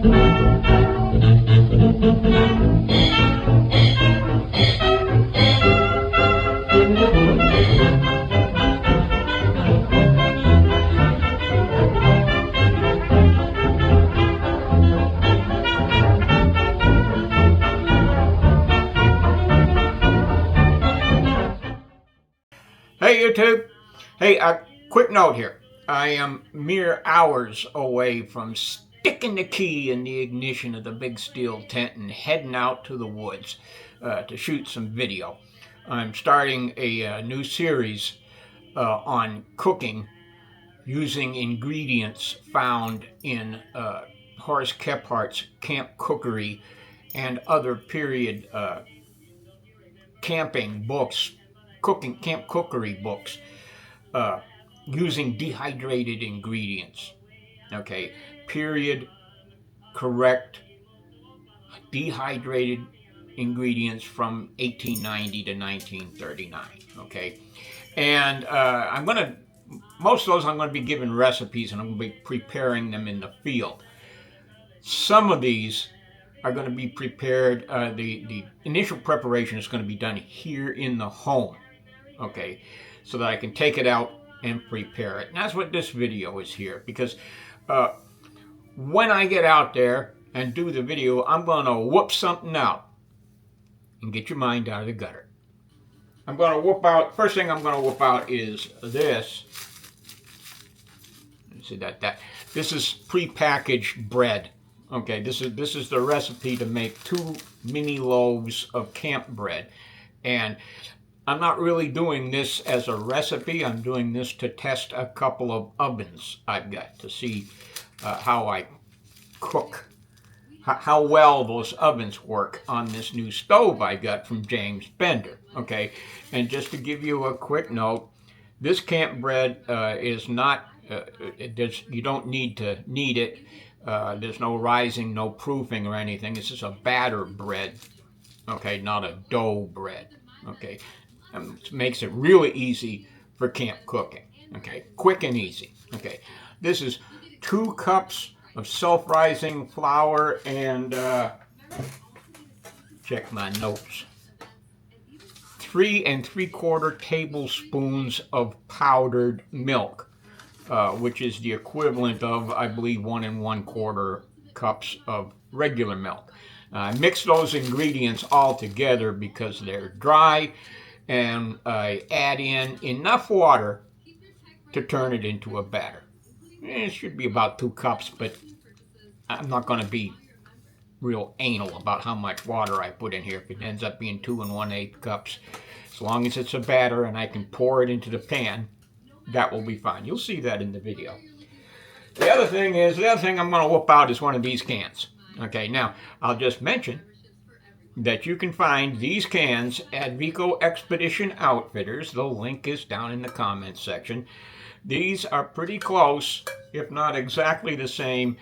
Hey YouTube! Hey, a quick note here. I am mere hours away from sticking the key in the ignition of the big steel tent and heading out to the woods to shoot some video. I'm starting a new series on cooking using ingredients found in Horace Kephart's Camp Cookery and other period camping books, camp cookery books, using dehydrated ingredients. Okay, period, correct, dehydrated ingredients from 1890 to 1939. Okay, and most of those I'm going to be giving recipes, and I'm going to be preparing them in the field. Some of these are going to be prepared, the initial preparation is going to be done here in the home, okay, so that I can take it out and prepare it. And that's what this video is here, because when I get out there and do the video, I'm going to whoop something out and get your mind out of the gutter. I'm going to whoop out, first thing I'm going to whoop out is this. Let's see this is prepackaged bread. Okay, this is the recipe to make 2 mini loaves of camp bread. And I'm not really doing this as a recipe. I'm doing this to test a couple of ovens I've got to see how I cook, how well those ovens work on this new stove I got from James Bender. Okay, and just to give you a quick note, this camp bread is not, you don't need to knead it. There's no rising, no proofing or anything. This is a batter bread, okay, not a dough bread, okay. It makes it really easy for camp cooking, okay, quick and easy, okay. This is 2 cups of self-rising flour and, check my notes, 3 3/4 tablespoons of powdered milk. Which is the equivalent of, I believe, 1 1/4 cups of regular milk. I mix those ingredients all together because they're dry, and I add in enough water to turn it into a batter. It should be about 2 cups, but I'm not going to be real anal about how much water I put in here. If it ends up being 2 1/8 cups, as long as it's a batter and I can pour it into the pan, that will be fine. You'll see that in the video. The other thing I'm going to whip out is one of these cans. Okay, now I'll just mention that you can find these cans at Vico Expedition Outfitters. The link is down in the comments section. These are pretty close, if not exactly the same,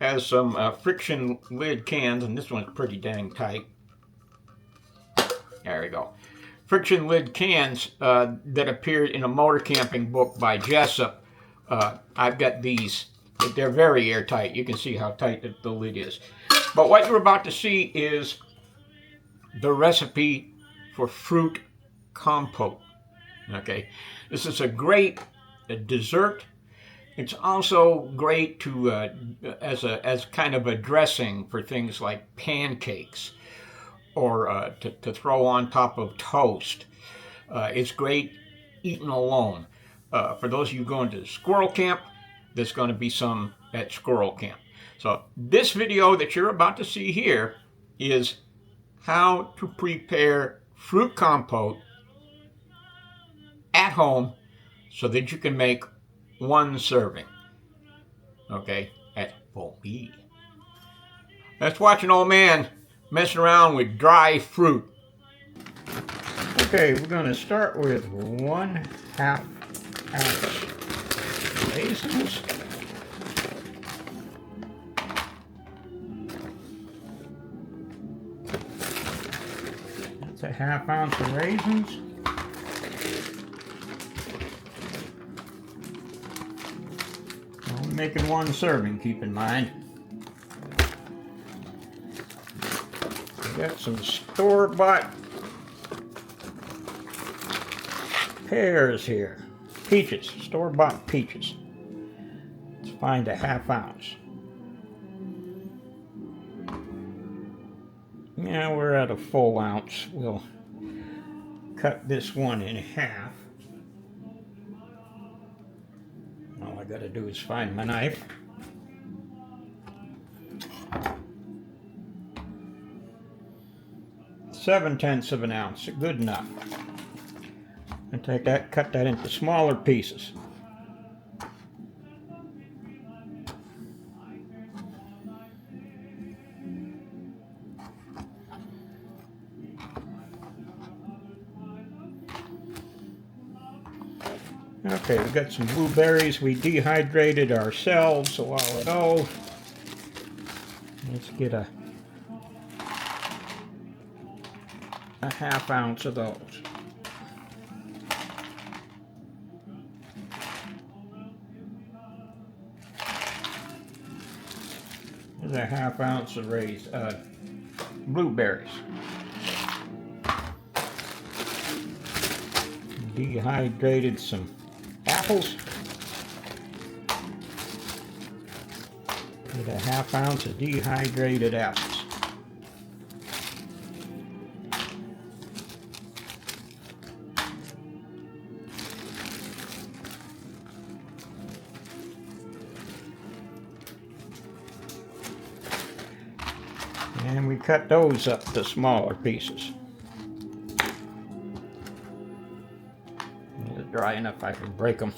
as some friction lid cans, and this one's pretty dang tight. There we go. Friction lid cans that appeared in a motor camping book by Jessup. I've got these. They're very airtight. You can see how tight the lid is. But what you're about to see is the recipe for Fruit Compote. Okay, this is a great dessert. It's also great to as kind of a dressing for things like pancakes, or to throw on top of toast. It's great eaten alone. For those of you going to squirrel camp, there's going to be some at squirrel camp. So this video that you're about to see here is how to prepare fruit compote at home so that you can make 1 serving. Okay, at full speed. Let's watch an old man messing around with dry fruit. Okay, we're going to start with 1/2 ounce raisins. That's a 1/2 ounce of raisins. I'm making 1 serving, keep in mind. got some store-bought pears here. Peaches, store-bought peaches. Let's find a 1/2 ounce. Yeah, we're at a full ounce. We'll cut this one in half. All I gotta do is find my knife. Seven-tenths of an ounce, good enough. And take that, cut that into smaller pieces. Okay, we've got some blueberries we dehydrated ourselves a while ago. Let's get a 1/2 ounce of those. There's a 1/2 ounce of blueberries. Dehydrated some apples. Get a 1/2 ounce of dehydrated apples. And we cut those up to smaller pieces. They're dry enough I can break them.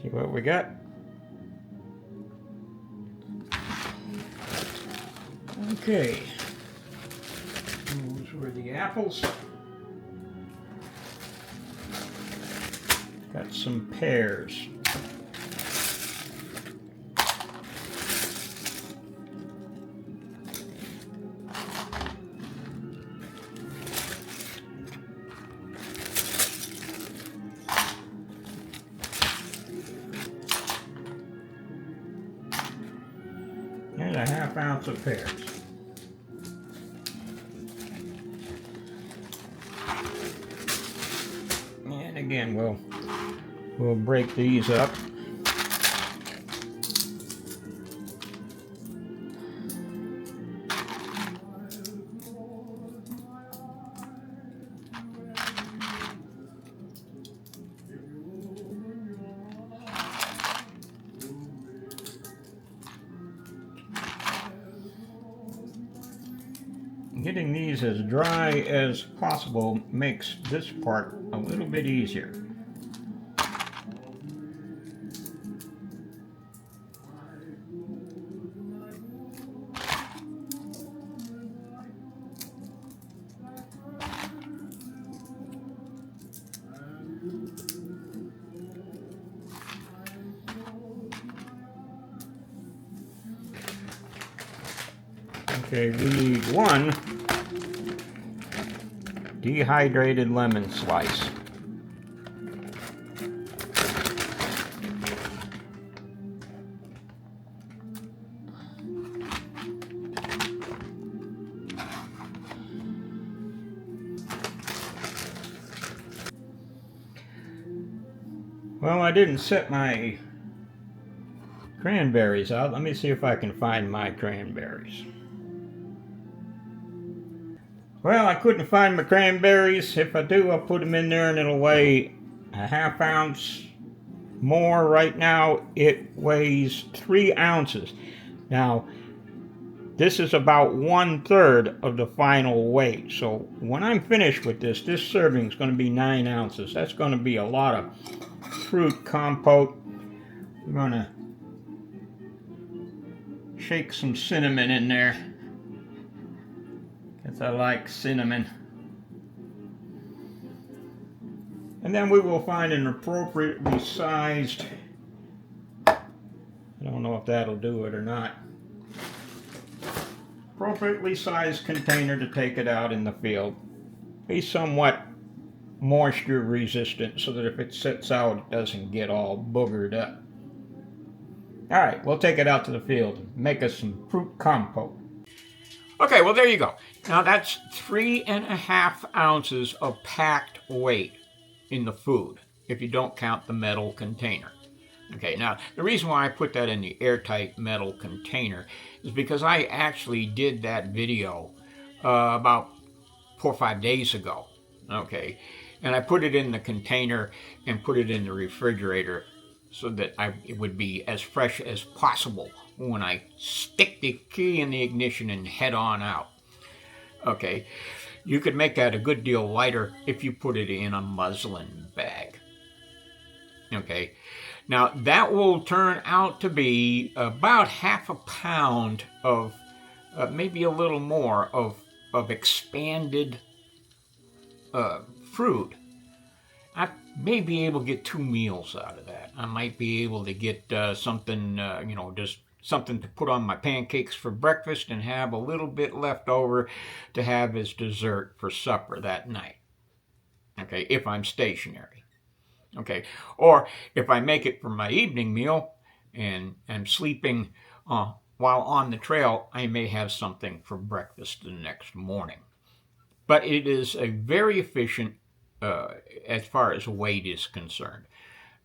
See what we got? Okay. Those were the apples. Got some pears. There's a 1/2 ounce of pears. And again, we'll break these up. Getting these as dry as possible makes this part a little bit easier. Okay, we need 1 dehydrated lemon slice. Well, I didn't set my cranberries out. Let me see if I can find my cranberries. Well, I couldn't find my cranberries. If I do, I'll put them in there and it'll weigh a 1/2 ounce more. Right now, it weighs 3 ounces. Now, this is about 1/3 of the final weight. So when I'm finished with this serving is going to be 9 ounces. That's going to be a lot of fruit compote. We're going to shake some cinnamon in there, because I like cinnamon. And then we will find an appropriately sized, I don't know if that'll do it or not, appropriately sized container to take it out in the field. Be somewhat moisture resistant so that if it sits out it doesn't get all boogered up. Alright, we'll take it out to the field and make us some fruit compote. Okay, well there you go. Now that's 3.5 ounces of packed weight in the food, if you don't count the metal container. Okay, now the reason why I put that in the airtight metal container is because I actually did that video about 4 or 5 days ago. Okay, and I put it in the container and put it in the refrigerator so that it would be as fresh as possible when I stick the key in the ignition and head on out. Okay, you could make that a good deal lighter if you put it in a muslin bag. Okay, now that will turn out to be about 1/2 pound of, maybe a little more of expanded fruit. I may be able to get 2 meals out of that. I might be able to get something, just something to put on my pancakes for breakfast and have a little bit left over to have as dessert for supper that night. Okay, if I'm stationary. Okay, or if I make it for my evening meal and I'm sleeping while on the trail, I may have something for breakfast the next morning. But it is a very efficient as far as weight is concerned.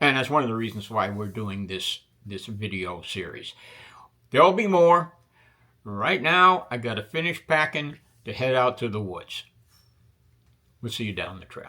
And that's one of the reasons why we're doing this video series. There'll be more. Right now, I got to finish packing to head out to the woods. We'll see you down the trail.